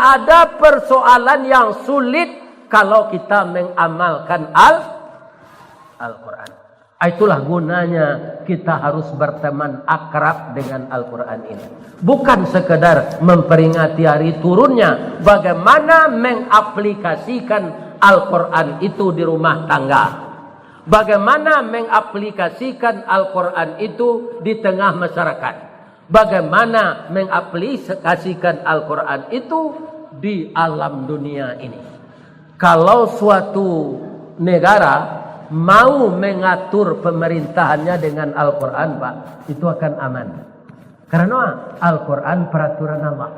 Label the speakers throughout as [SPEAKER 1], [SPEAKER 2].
[SPEAKER 1] ada persoalan yang sulit kalau kita mengamalkan Al-Quran. Itulah gunanya kita harus berteman akrab dengan Al-Quran ini. Bukan sekedar memperingati hari turunnya, bagaimana mengaplikasikan Al-Quran itu di rumah tangga. Bagaimana mengaplikasikan Al-Quran itu di tengah masyarakat. Bagaimana mengaplikasikan Al-Quran itu di alam dunia ini. Kalau suatu negara mau mengatur pemerintahannya dengan Al-Quran, Pak, itu akan aman. Karena Al-Quran peraturan Allah.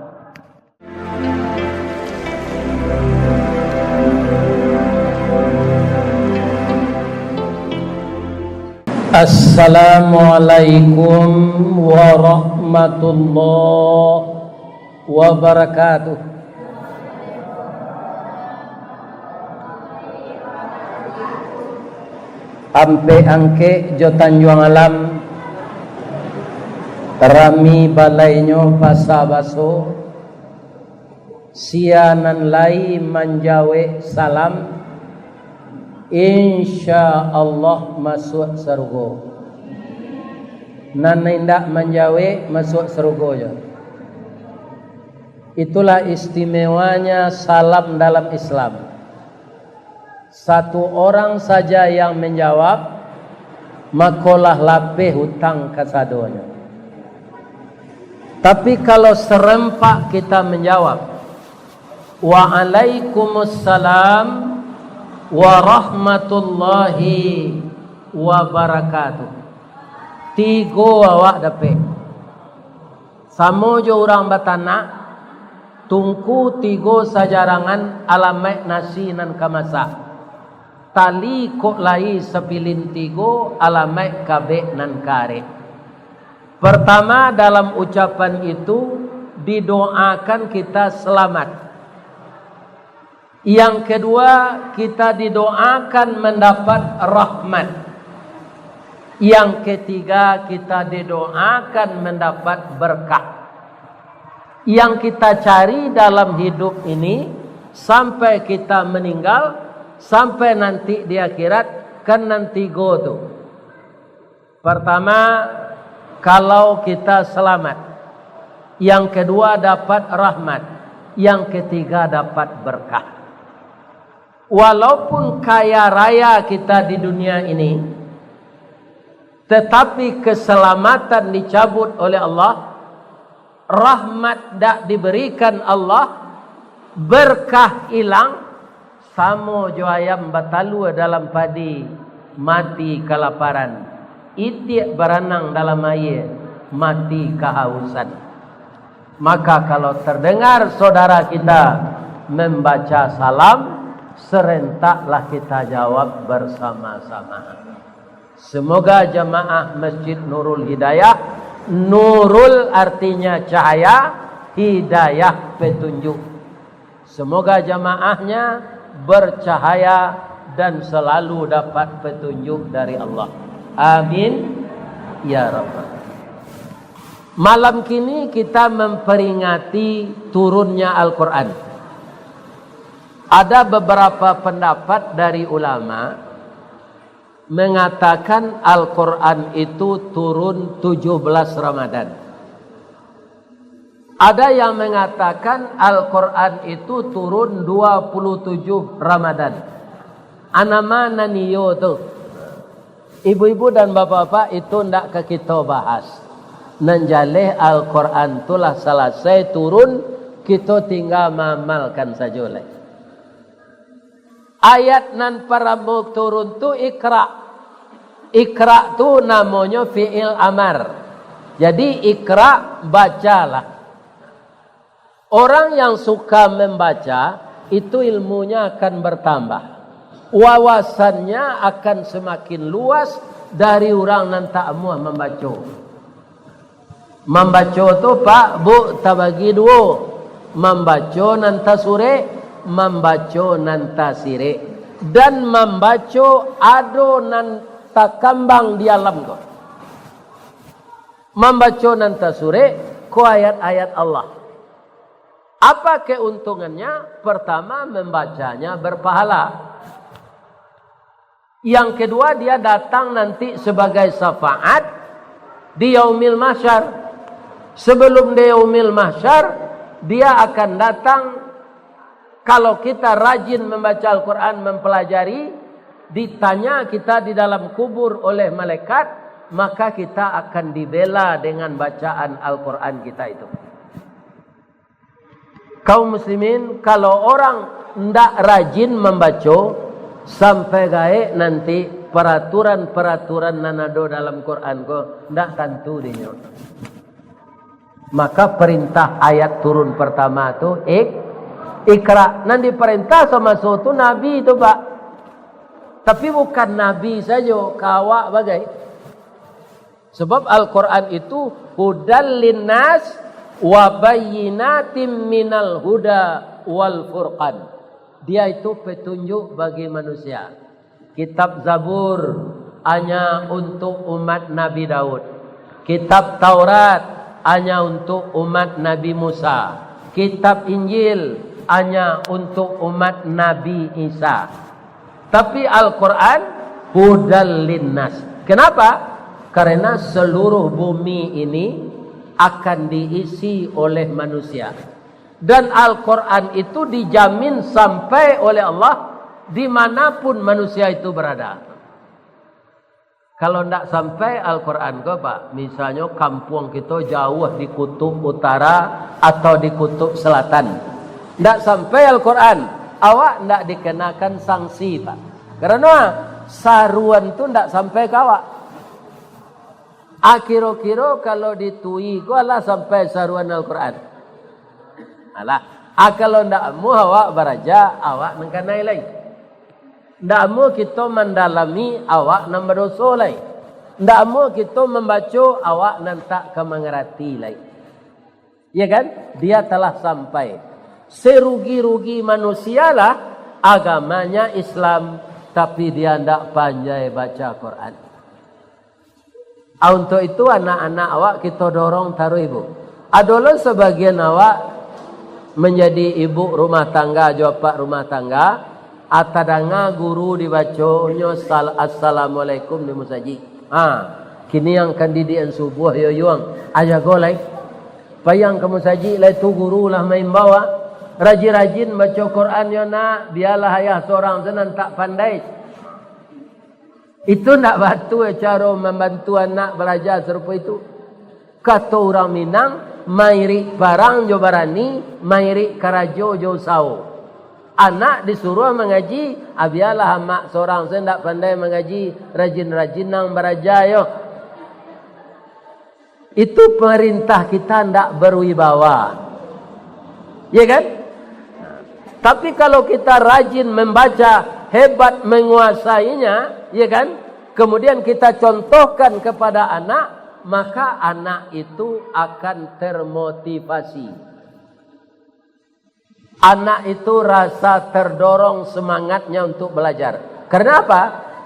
[SPEAKER 1] Assalamualaikum warahmatullahi wabarakatuh. Ampe angke jotan juang alam rami balainyo pasabaso sianan lai manjawe salam insya Allah masuk surga. Nan indak menjawe masuk surga ya. Itulah istimewanya salam dalam Islam. Satu orang saja yang menjawab, makolah lape hutang kasadonya. Tapi kalau serempak kita menjawab, Waalaikumsalam warahmatullahi wabarakatuh. Tigo awak dapat. Samo jo orang batanak, tungku tigo sajarangan alamat nasi nan kamasa. Tali kok lai sepilin tigo alamat kabek nan kare. Pertama dalam ucapan itu didoakan kita selamat. Yang kedua kita didoakan mendapat rahmat. Yang ketiga kita didoakan mendapat berkah. Yang kita cari dalam hidup ini sampai kita meninggal, sampai nanti di akhirat, kan nanti godo. Pertama, kalau kita selamat. Yang kedua dapat rahmat. Yang ketiga dapat berkah. Walaupun kaya raya kita di dunia ini, tetapi keselamatan dicabut oleh Allah, rahmat tak diberikan Allah, berkah hilang, samo jo ayam batalu dalam padi, mati kelaparan, itik berenang dalam air, mati kehausan. Maka kalau terdengar saudara kita membaca salam, serentaklah kita jawab bersama-sama. Semoga jamaah Masjid Nurul Hidayah, nurul artinya cahaya, hidayah petunjuk. Semoga jamaahnya bercahaya dan selalu dapat petunjuk dari Allah. Amin ya Rabbal. Malam kini kita memperingati turunnya Al-Quran. Ada beberapa pendapat dari ulama mengatakan Al-Quran itu turun 17 Ramadan. Ada yang mengatakan Al-Quran itu turun 27 Ramadan. Anama naniyo tu. Ibu-ibu dan bapak-bapak itu ndak ke kita bahas. Nanjaleh Al-Quran itulah selesai turun, kita tinggal mamalkan saja oleh. Ayat nan parabuk turun tu ikra. Ikra tu namanya fi'il amar. Jadi ikra, bacalah. Orang yang suka membaca itu ilmunya akan bertambah. Wawasannya akan semakin luas dari orang yang tak muah membaca. Membaca tu Pak, Bu, tabagi dua. Membaca nanta sure, membaca nanta sire, dan membaca ado nanta kambang di alam ko. Membaca nanta sure ko ayat-ayat Allah. Apa keuntungannya? Pertama, membacanya berpahala. Yang kedua, dia datang nanti sebagai syafaat di yaumil mahsyar. Sebelum di yaumil mahsyar, dia akan datang. Kalau kita rajin membaca Al-Quran, mempelajari, ditanya kita di dalam kubur oleh malaikat, maka kita akan dibela dengan bacaan Al-Quran kita itu. Kaum muslimin, kalau orang tidak rajin membaca, sampai gae nanti peraturan-peraturan nanado dalam Quran ko tidak tentu dia. Maka perintah ayat turun pertama tu ikra. Nanti perintah sama suatu nabi itu Pak. Tapi bukan nabi saja, kawak bagai. Sebab Al-Quran itu hudal linnas wa bayyinatim minal huda wal furqan. Dia itu petunjuk bagi manusia. Kitab Zabur hanya untuk umat Nabi Daud. Kitab Taurat hanya untuk umat Nabi Musa. Kitab Injil hanya untuk umat Nabi Isa. Tapi Al-Quran hudal linnas. Kenapa? Karena seluruh bumi ini akan diisi oleh manusia. Dan Al-Quran itu dijamin sampai oleh Allah dimanapun manusia itu berada. Kalau tidak sampai Al-Quran ke Pak, misalnya kampung kita jauh di kutub utara atau di kutub selatan, tidak sampai Al-Quran, awak tidak dikenakan sanksi Pak. Karena saruan itu tidak sampai ke awak. Kira-kira kalau ditui gua lah sampai saruan Al-Quran. Alah, kalau ndak mu awak beraja, awak nengkanai lain. Ndak mu kita mendalami, awak nang berdosa lain. Ndak mu kita membaca, awak nantak kemengerti lain. Ya kan? Dia telah sampai. Serugi-rugi manusialah agamanya Islam, tapi dia ndak pandai baca Quran. Untuk itu anak-anak awak kita dorong taruh ibu. Adalah sebagian awak menjadi ibu rumah tangga, bapak rumah tangga, atadanga guru dibaconya assalamualaikum di musaji. Kini yang kan didian subuh yoyuang aja golai. Payang ke musaji lai tu guru lah main bawa. Rajin-rajin baca Quran yo nak, biarlah ayah seorang senan tak pandai. Itu nak batu cara membantu anak belajar serupa itu. Kata orang Minang, mairi barang jo barani, mairi karajo jo sao. Anak disuruh mengaji, biarlah mak seorang saya tidak pandai mengaji, rajin-rajin nang beraja yo. Itu perintah kita tidak berwibawa. Ya kan? Tapi kalau kita rajin membaca, hebat menguasainya, ya kan? Kemudian kita contohkan kepada anak, maka anak itu akan termotivasi. Anak itu rasa terdorong semangatnya untuk belajar. Karena apa?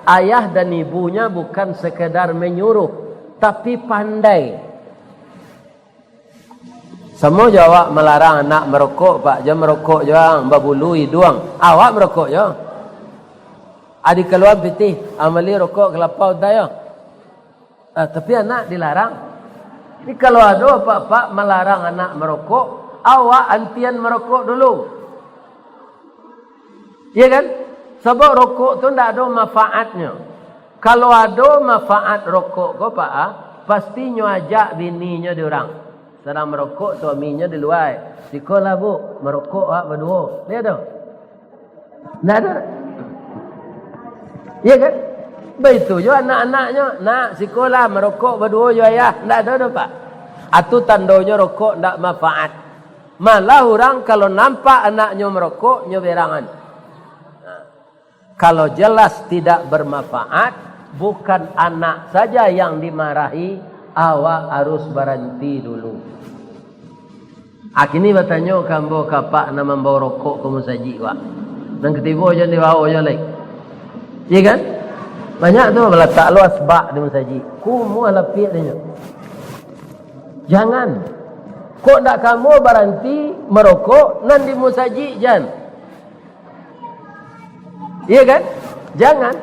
[SPEAKER 1] Ayah dan ibunya bukan sekedar menyuruh, tapi pandai. Semua jawab melarang anak merokok, Pak. Jangan merokok jangan, babulu hidung. Awak merokok ya. Adik keluar piti, amali rokok kelapa udah. Tapi anak dilarang. Ini kalau ada pak melarang anak merokok, awak antian merokok dulu. Iya kan? Sebab rokok tu tidak ada manfaatnya. Kalau ada manfaat rokok kau pak, pasti nyajak bininya diorang. Sedang merokok suaminya di luar. Sekolah bu, merokok berdua. Lihat tu. Tidak ada. Iya kan? Begitu juga anak-anaknya. Nak sekolah merokok berdua je ayah. Tak ada pak. Itu tandanya rokok tak manfaat. Malah orang kalau nampak anaknya merokok, nyeberangan. Kalau jelas tidak bermanfaat, bukan anak saja yang dimarahi, awak harus berhenti dulu. Kini bertanya kambo kapak nama membawa rokok ke musaji wak. Dan ketiba je dibawa je lagi. Ya kan? Banyak tu meletak luas bak di musaji. Kumua lapik dia. Jangan. Kok ndak kamu berhenti merokok nan di musaji jan? Iya kan? Jangan.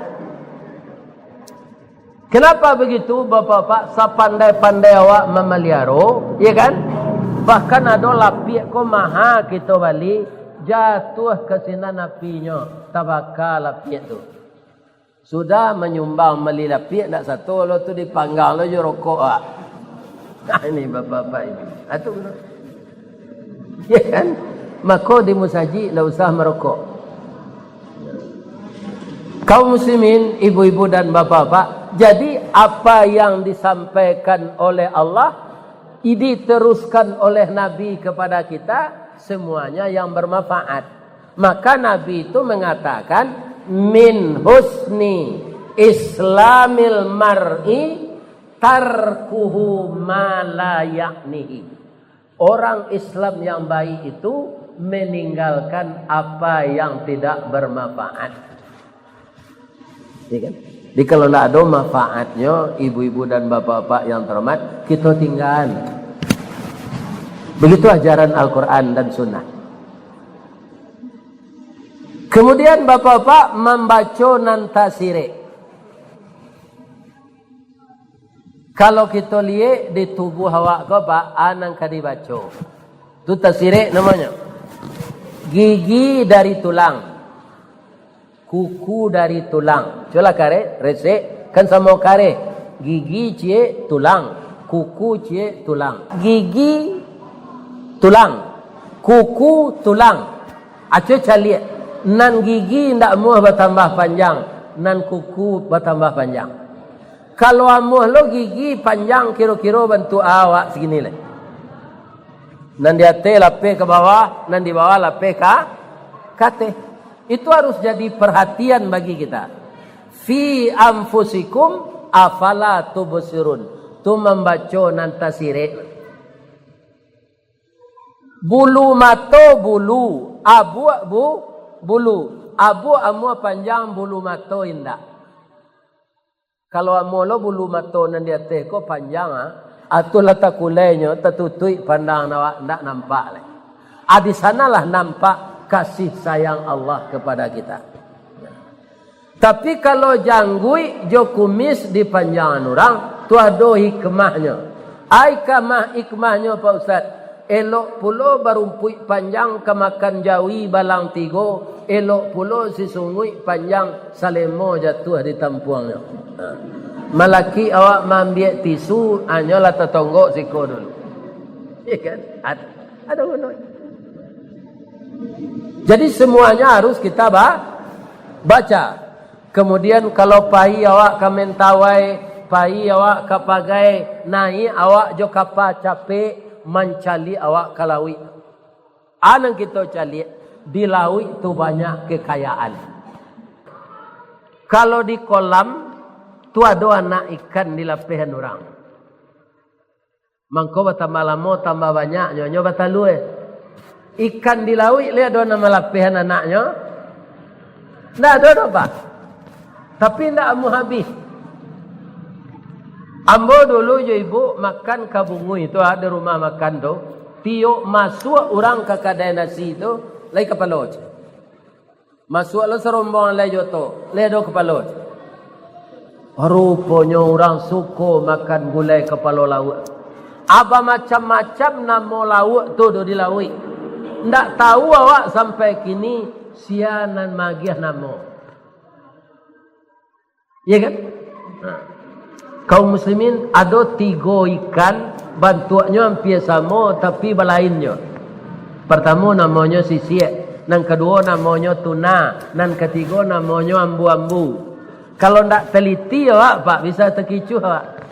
[SPEAKER 1] Kenapa begitu bapak-bapak? Sapandai-pandai awak memeliaro, iya kan? Bahkan ada lapik ko maha kita balik jatuh ke sinan apinya, tabakal lapik tu. Sudah menyumbang beli lapik tak satu lo tu dipanggang lo je rokok ah. Nah ini bapak-bapak ini. Atu benar. Ya kan? Maka di musaji la usah merokok. Kaum muslimin, ibu-ibu dan bapak-bapak, jadi apa yang disampaikan oleh Allah diteruskan oleh Nabi kepada kita, semuanya yang bermanfaat. Maka Nabi itu mengatakan min husni islamil mar'i tarkuhu ma la ya'nihi. Orang Islam yang baik itu meninggalkan apa yang tidak bermanfaat. Ya kan? Jadi kalau tidak ada manfaatnya, ibu-ibu dan bapak-bapak yang terhormat, kita tinggal. Begitu ajaran Al-Quran dan Sunnah. Kemudian bapak-bapak membaca nantasire. Kalau kita lihat di tubuh awak ko pak, anang kadi baca. Itu tasire namanya. Gigi dari tulang. Kuku dari tulang. Coba kare, resek kan sama kare. Gigi cie tulang, kuku cie tulang. Gigi tulang, kuku tulang. Aco cali nan gigi ndak muah bertambah panjang, nan kuku bertambah panjang. Kalau amuh lo gigi panjang kira-kira bentuk awak segini lah. Nan di atas lape ke bawah, nan di bawah lape ke kate. Itu harus jadi perhatian bagi kita. Fi anfusikum afala tubsirun. Tu membaca nantasire. Bulu mato bulu, abu bulu, abu amu panjang bulu mato indah. Kalau amu lo bulu mato nan dia teh ko panjang atu letak kulenya tertutui pandang awak ndak nampak le. Di sanalah nampak kasih sayang Allah kepada kita. Tapi kalau janggui jo kumis di panjangan orang, tu ada hikmahnya. Ai kamah hikmahnya Pak Ustaz. Elok pulo barumpui panjang kemakan jawi balang tigo, elok pulo si sungui panjang salemo jatuh di tampuangnya. Malaki awak mambiak tisu hanyalah tetonggok siko dulu. Ya kan? Ada guna. Jadi semuanya harus kita baca. Kemudian kalau pai awak kamentawai, pai awak kapagai, naik awak jo kapa capek mencali awak kalawi. Anang kita cali di laut itu banyak kekayaan. Kalau di kolam tu ada anak ikan di lapihan orang. Mangko bertambah lama tambah banyak nyonya batalue. Ikan di laut lihat ada nama lapihan anaknya. Ndak ada pak. Tapi ndak mau habis. Ambo dulu je ibu makan kabungu itu ada rumah makan tu. Tio masuk orang ke kedai nasi itu lagi kepala. Masuk lo serombongan lagi joto, lagi do kepala. Rupanya orang suka makan gulai kepala laut. Apa macam-macam nama laut tu do di laut. Ndak tahu awak sampai kini sianan magiah nama. Ya kan? Kaum muslimin ada 3 ikan bentuknya hampir sama tapi berlainnya. Pertama namanya sisir, yang kedua namanya tuna, yang ketiga namanya ambu-ambu. Kalau ndak teliti awak pak bisa terkicuh awak.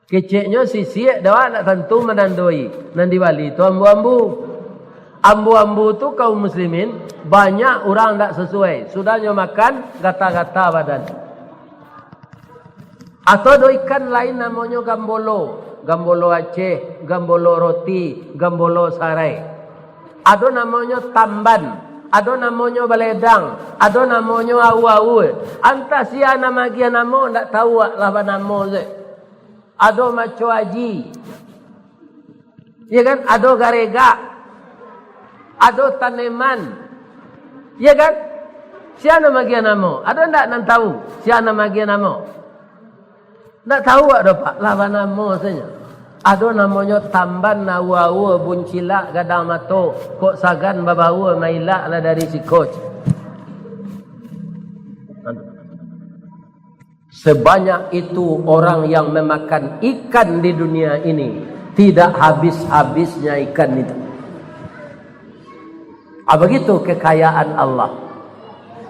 [SPEAKER 1] Keceknya sisir dah nak tentu menandoi. Nan di Bali itu ambu-ambu. Ambu-ambu tu kaum muslimin banyak orang tak sesuai. Sudahnya makan gata-gata badan. Atau ada ikan lain namanya gambolo. Gambolo Aceh, gambolo roti, gambolo sarai. Ada namanya tamban. Ada namanya baledang. Ada namanya awu-awu. Antas ya nama dia nama tak tahu lah nama ze. Ada maco haji. Ya kan? Ado garega. Ado tanaman. Ya kan? Siapa magian namo? Ada ndak nan tahu? Siapa magian namo? Ndak tahu ada Pak. Lawan namo saja. Ado namanya tamban nawawa buncila gadang mato. Kok sagan babawa maila lah dari si coach. Sebanyak itu orang yang memakan ikan di dunia ini. Tidak habis-habisnya ikan itu. Begitu kekayaan Allah.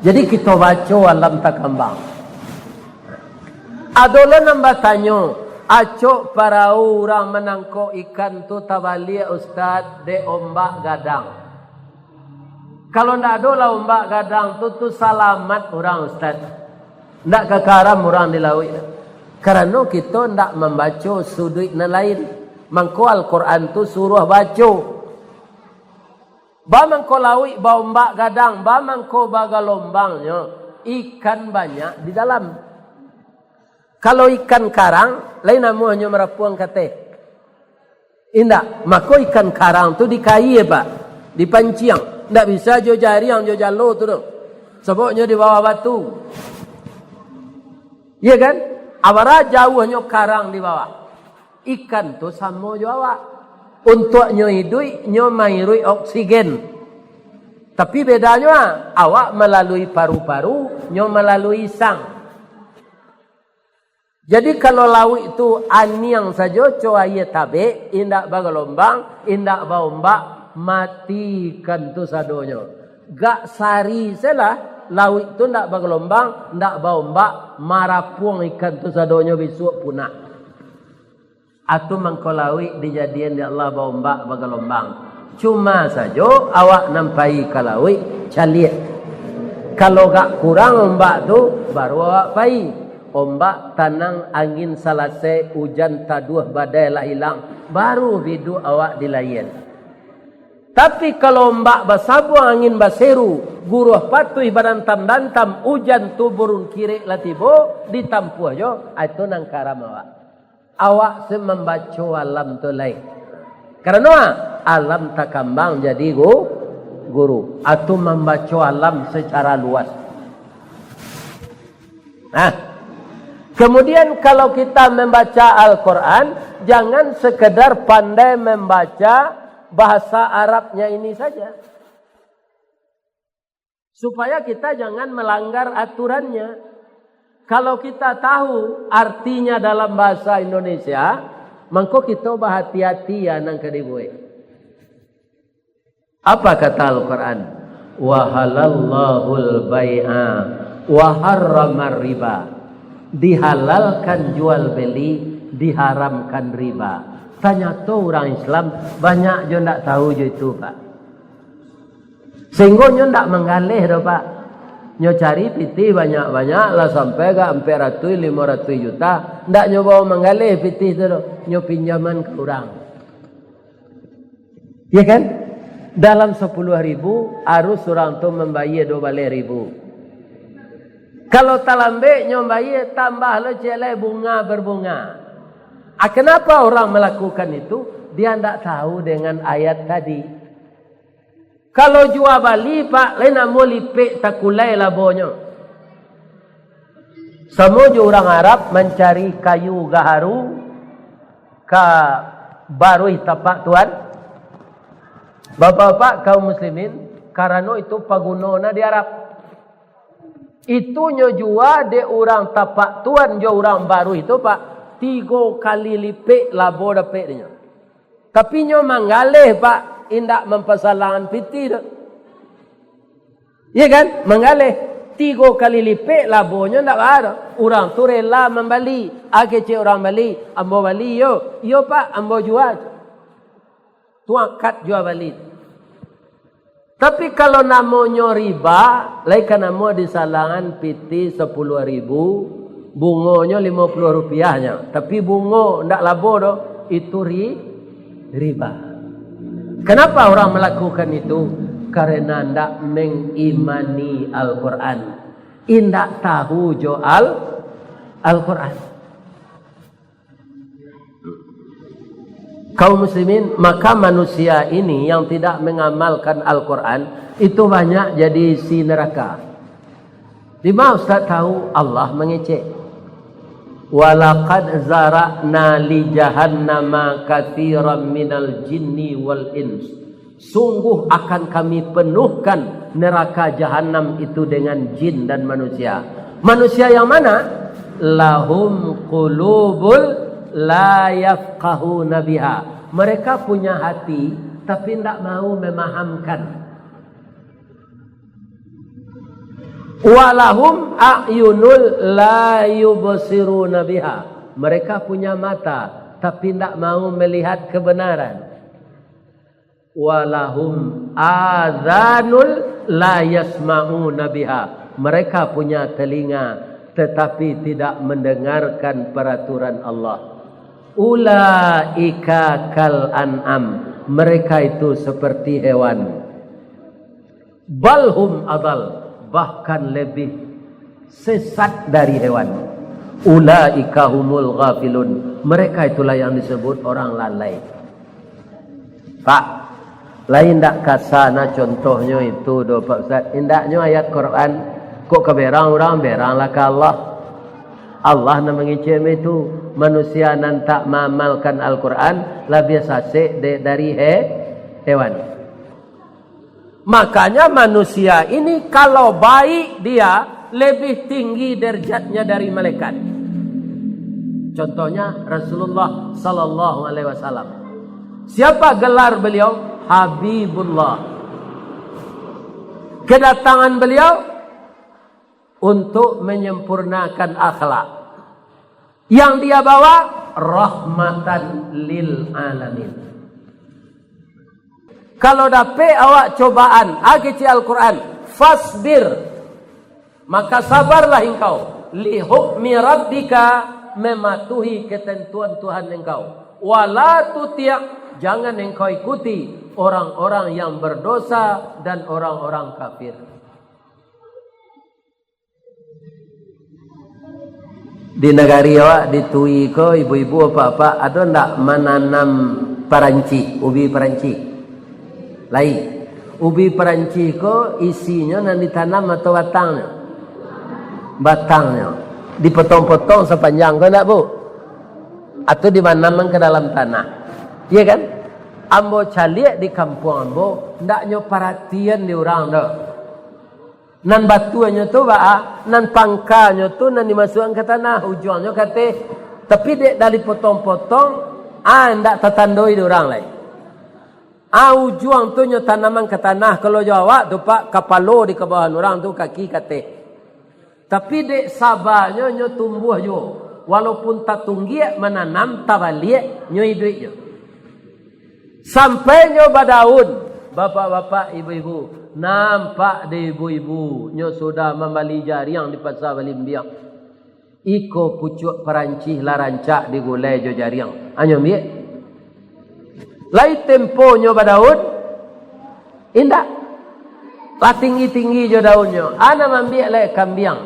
[SPEAKER 1] Jadi kita baca alam takambang. Adolah nambah tanya. Acok para orang menangkau ikan tu tabali Ustaz de ombak gadang. Kalau ndak ada ombak gadang tu salamat orang Ustaz. Ndak kekaram orang di laut. Karena kita ndak membaca sudut lain. Mangko Al-Quran tu suruh baca. Ba mangko lawi, ba ombak gadang, ba mangko baga lombangnya. Ikan banyak di dalam. Kalau ikan karang, lain namanya merapuang kate. Indah, maka ikan karang tu dikai Pak. Dipanciang. Ndak bisa jo jari yang jo jalo tu tu. Sebabnya di bawah batu. Iya kan? Awara jauhnya karang di bawah. Ikan tu sama jo awak. Untuk nyo hidup, nyo mairui oksigen. Tapi bedanya, awak melalui paru-paru, nyo melalui sang. Jadi kalau laut itu aniang saja, coba ia tabe, indak bagalombang, indak baombak, matikan tu sadonya. Gak sari selah, laut itu ndak bagalombang, ndak baombak, marapuang ikan tu sadonya besok punah. Atau mangkolawi dijadian di Allah baombak bagalombang. Cuma saja awak nampai kalawi caliat. Kalau gak kurang ombak tu baru awak pai. Ombak tanang angin salase hujan taduh badai lah hilang baru bidu awak dilayan. Tapi kalau ombak basabu angin baseru guruh patuh badan tam hujan tu burung kiri latibo ditampuh jo itu nang karam awak. Awak semembaca alam tu lain. Karena alam takambang jadi guru. Atau membaca alam secara luas. Nah, kemudian kalau kita membaca Al-Quran, jangan sekedar pandai membaca bahasa Arabnya ini saja. Supaya kita jangan melanggar aturannya. Kalau kita tahu artinya dalam bahasa Indonesia, maka kita berhati-hati ya nang kedibui. Apa kata Al-Quran? Wa halallahul bai'a wa harramar riba. Dihalalkan jual beli, diharamkan riba. Tanya tu orang Islam banyak je ndak tahu je itu Pak. Sehingga nyo ndak menggalih dah Pak. Nyo cari piti banyak-banyak lah sampai ke 400-500 juta. Ndak nyo bawa menggalih piti tu. Nyo pinjaman ke orang. Ya kan? Dalam 10.000 harus orang tu membayar 12.000. Kalau talambe nyo bayar tambah le celai bunga berbunga. Kenapa orang melakukan itu? Dia ndak tahu dengan ayat tadi. Kalau jual bali Pak, lain amo lipik takulai labonya. Semua orang Arab mencari kayu gaharu ka barui tapak tuan. Bapak-bapak kaum muslimin, karena itu pagunona di Arab. Itu nyo jua de orang tapak tuan jo orang baru itu Pak, 3 kali lipik labo dapetnya. Tapi nyo manggaleh Pak, indak mempersalangan piti tu. Ya kan? Menggalih 3 kali lipik labonya ndak ada. Orang tu rela membeli. Cik orang beli, ambo beli yo. Yo Pak, ambo jual. Tu akad jual beli. Tapi kalau namanya riba, laikan nama disalangan piti 10.000, bungonya 50 rupiahnya. Tapi bungo ndak labo doh, itu riba. Kenapa orang melakukan itu? Karena tidak mengimani Al-Quran. Tidak tahu jo Al-Quran. kaum muslimin, maka manusia ini yang tidak mengamalkan Al-Quran itu banyak jadi isi neraka. Di mana Ustaz tahu? Allah mengecek. Walaqad zara'na li jahannama katsiran minal jinni wal ins. Sungguh akan kami penuhkan neraka jahanam itu dengan jin dan manusia. Manusia yang mana? Lahum qulubul la yafqahuna biha. Mereka punya hati tapi tidak mau memahamkan. Walahum a'yunul la yubsiruna biha. Mereka punya mata tapi tidak mau melihat kebenaran. Walahum adzanul la yasma'una biha. Mereka punya telinga tetapi tidak mendengarkan peraturan Allah. Ulaika kal an'am. Mereka itu seperti hewan. Balhum adal. Bahkan lebih sesat dari hewan. Ulaika humul ghafilun. Mereka itulah yang disebut orang lalai. Pak, lain tak kasana contohnya itu do Pak Ustaz. Indaknya ayat Quran kok keberang orang beranglah ke Allah. Allah nak mengicam itu manusia nan tak mengamalkan Al-Quran lebih sasik dari hewan. Makanya manusia ini kalau baik dia lebih tinggi derajatnya dari malaikat. Contohnya Rasulullah sallallahu alaihi wasallam. Siapa gelar beliau? Habibullah. Kedatangan beliau untuk menyempurnakan akhlak. Yang dia bawa rahmatan lil alamin. Kalau dapat awak cobaan agama Al-Quran, fasbir, maka sabarlah engkau. Li hukmi rabbika, mematuhi ketentuan Tuhan engkau. Wala tuti', jangan engkau ikuti orang-orang yang berdosa dan orang-orang kafir. Di negari awak, di Tui ko, ibu-ibu apa-apa, ada ndak menanam paranci, ubi paranci? Lain. Ubi paranci ko isinya nan ditanam atau batangnya? Batangnya. Dipotong-potong sepanjang ko enggak, Bu? Atau dimanamkan ke dalam tanah? Iya kan? Ambo caliak di kampung ambo, ndaknya perhatian di orang dah. Nan batuannya tu ba, nan pangkanya tu nan dimasukkan ke tanah, ujungnya kata, tapi dek dari potong-potong, ndak tertandoi di orang lain. Ujung tu nyo tanaman ke tanah. Kalau Jawa tu pak kapalo di kebawahan orang tu kaki kate. Tapi dek sabarnya nyo tumbuh jo. Walaupun tak tunggi menanam tabaliek nyo hidup jo. Sampai nyo badaun. Bapak-bapak, ibu-ibu, nampak de ibu-ibu nyo sudah membali jariang di pasar Balimbiang. Iko pucuk perancih larancak di gulai jo jariang. Anyo miek. Lai temponya badaun indah lah tinggi-tinggi jo daunnya. Ana mambiak le kambiang.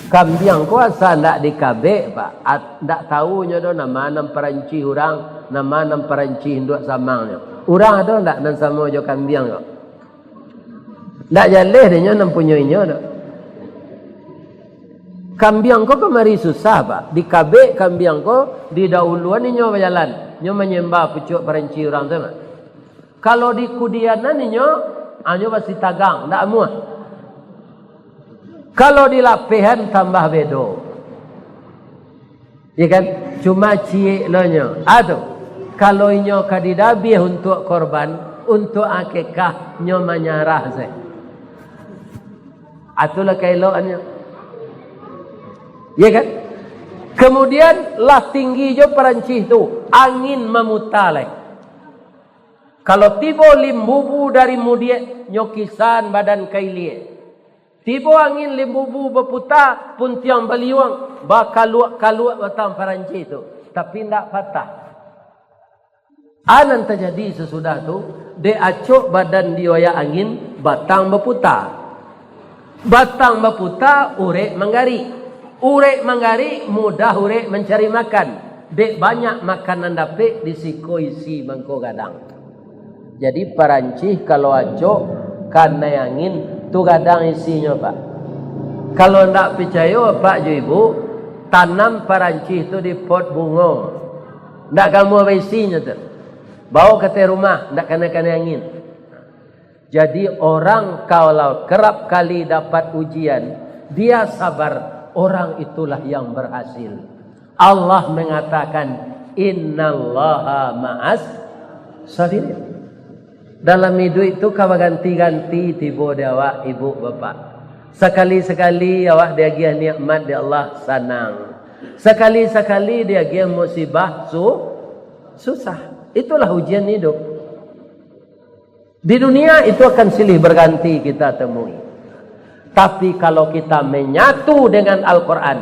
[SPEAKER 1] Kambiang ko asa ndak dikabek pak. Ndak tahu nya do nama nam peranci urang, nama nam peranci induk samangnya. Urang ada ndak nan sama jo kambiang kok. Ndak jaleh de nya nam punyainya do. Kambiang ko kemari susah pak. Dikabek kambiang ko di dauluan ni nyo berjalan. Nyo menyembah pucuk peranci orang tu. Kalau di kudianan ni nyo pasti tagang, ndak muah. Kalau di lapihan tambah bedo. Ya kan? Cuma ciek lo nyo. Aduh. Kalau nyo kadidabi untuk korban, untuk akikah nyo menyarah saya. Atulah kailoannya. Ya kan? Kemudian lah tinggi jo perancis tu, angin memutar. Kalau tiba limbubu dari mudiek nyokisan badan kailie. Tiba angin limbubu berputar pun tiang beliuang bakaluak batang perancis tu, tapi ndak patah. Anan terjadi sesudah tu, de acuk badan dioya angin, batang berputar. Batang berputar, urek menggari. Urek menggari, mudah urek mencari makan. dek banyak makanan dapet disiko isi mangko gadang. Jadi parancih kalau acok karena angin tu gadang isinya pak. Kalau ndak percaya pak jo ibu, tanam parancih tu di pot bunga. Ndak kamu isinya tu. Bawa ke rumah, ndak kena angin. Jadi orang kalau kerap kali dapat ujian, dia sabar, orang itulah yang berhasil. Allah mengatakan, innallaha ma'as sabirin. Dalam hidup itu kau ganti-ganti tiba awak ibu bapa. Sekali-sekali awak dia gia nikmat di Allah senang. Sekali-sekali dia gia musibah susah. Itulah ujian hidup. Di dunia itu akan silih berganti kita temui. Tapi kalau kita menyatu dengan Al-Quran,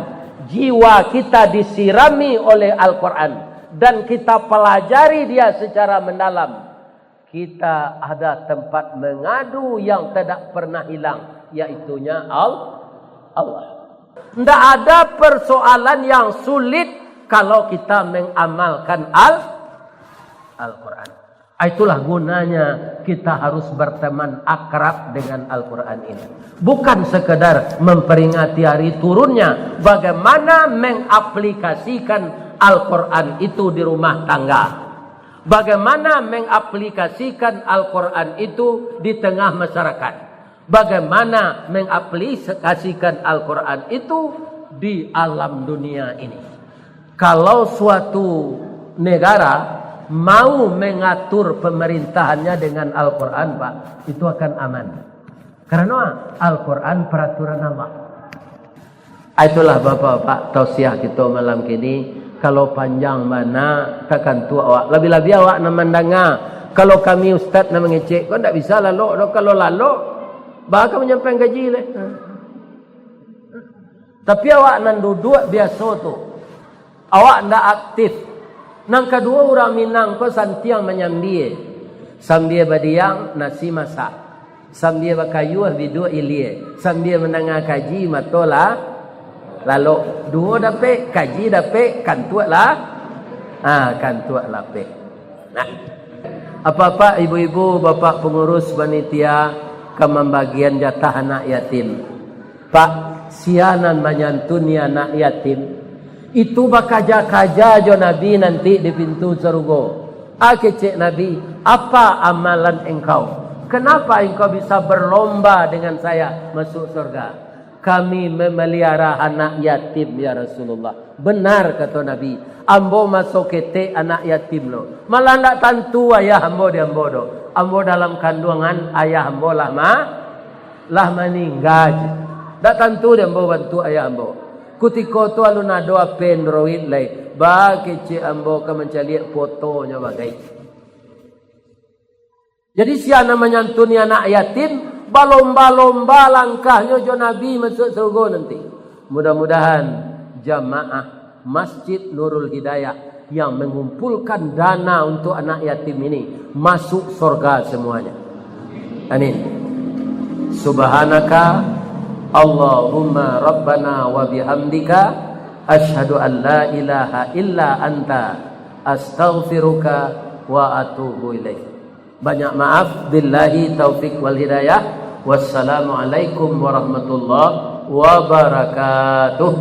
[SPEAKER 1] jiwa kita disirami oleh Al-Quran, dan kita pelajari dia secara mendalam, kita ada tempat mengadu yang tidak pernah hilang, yaitunya Allah. Tidak ada persoalan yang sulit kalau kita mengamalkan Al-Quran. Itulah gunanya kita harus berteman akrab dengan Al-Quran ini. Bukan sekedar memperingati hari turunnya, bagaimana mengaplikasikan Al-Quran itu di rumah tangga. Bagaimana mengaplikasikan Al-Quran itu di tengah masyarakat. Bagaimana mengaplikasikan Al-Quran itu di alam dunia ini. Kalau suatu negara mau mengatur pemerintahannya dengan Al-Quran pak, itu akan aman. Karena Al-Quran peraturan Allah. Itulah bapak-bapak tausiah kita malam kini. Kalau panjang mana takkan tua awak. Lebih-lebih awak nak mendengar. Kalau kami ustaz nak mengecek, kau tak bisa lalu. Kalau lalu, bahkan menyampaikan gaji leh. Tapi awak nak duduk biasa tu. Awak tak aktif. Nang kedua orang Minang ko santiang menyambie. Sambie badiang nasi masak. Sambie bakayu bidu ilie. Sambie mendengar kaji matola. Lalu dua dapat kaji dapat kantuak lah. Kantuak lah pe. Nah. Apa-apa ibu-ibu bapak pengurus panitia kemambagian jatah anak yatim. Pak sianan menyantuni anak yatim. Itu bakaja-kaja jo Nabi nanti di pintu surga. Cek Nabi, apa amalan engkau? Kenapa engkau bisa berlomba dengan saya masuk surga? Kami memelihara anak yatim ya Rasulullah. Benar kata Nabi. Ambo masuk kete anak yatim lo. Malah ndak tentu ayah ambo di ambo do. Ambo dalam kandungan ayah ambo lah meninggal. Ndak tentu di ambo bantu ayah ambo. Kutiko tu alun doa pendroid lai bagi ci ambo ka mencari fotonya bagai. Jadi siapa menyantuni anak yatim, balomba-lomba langkahnya jo Nabi masuk surga nanti. Mudah-mudahan jamaah Masjid Nurul Hidayah yang mengumpulkan dana untuk anak yatim ini masuk surga semuanya. Amin. Subhanaka Allahumma rabbana wa bihamdika asyhadu an la ilaha illa anta astaghfiruka wa atubu ilaik. Banyak maaf, billahi taufik wal hidayah. Wassalamualaikum warahmatullahi wabarakatuh.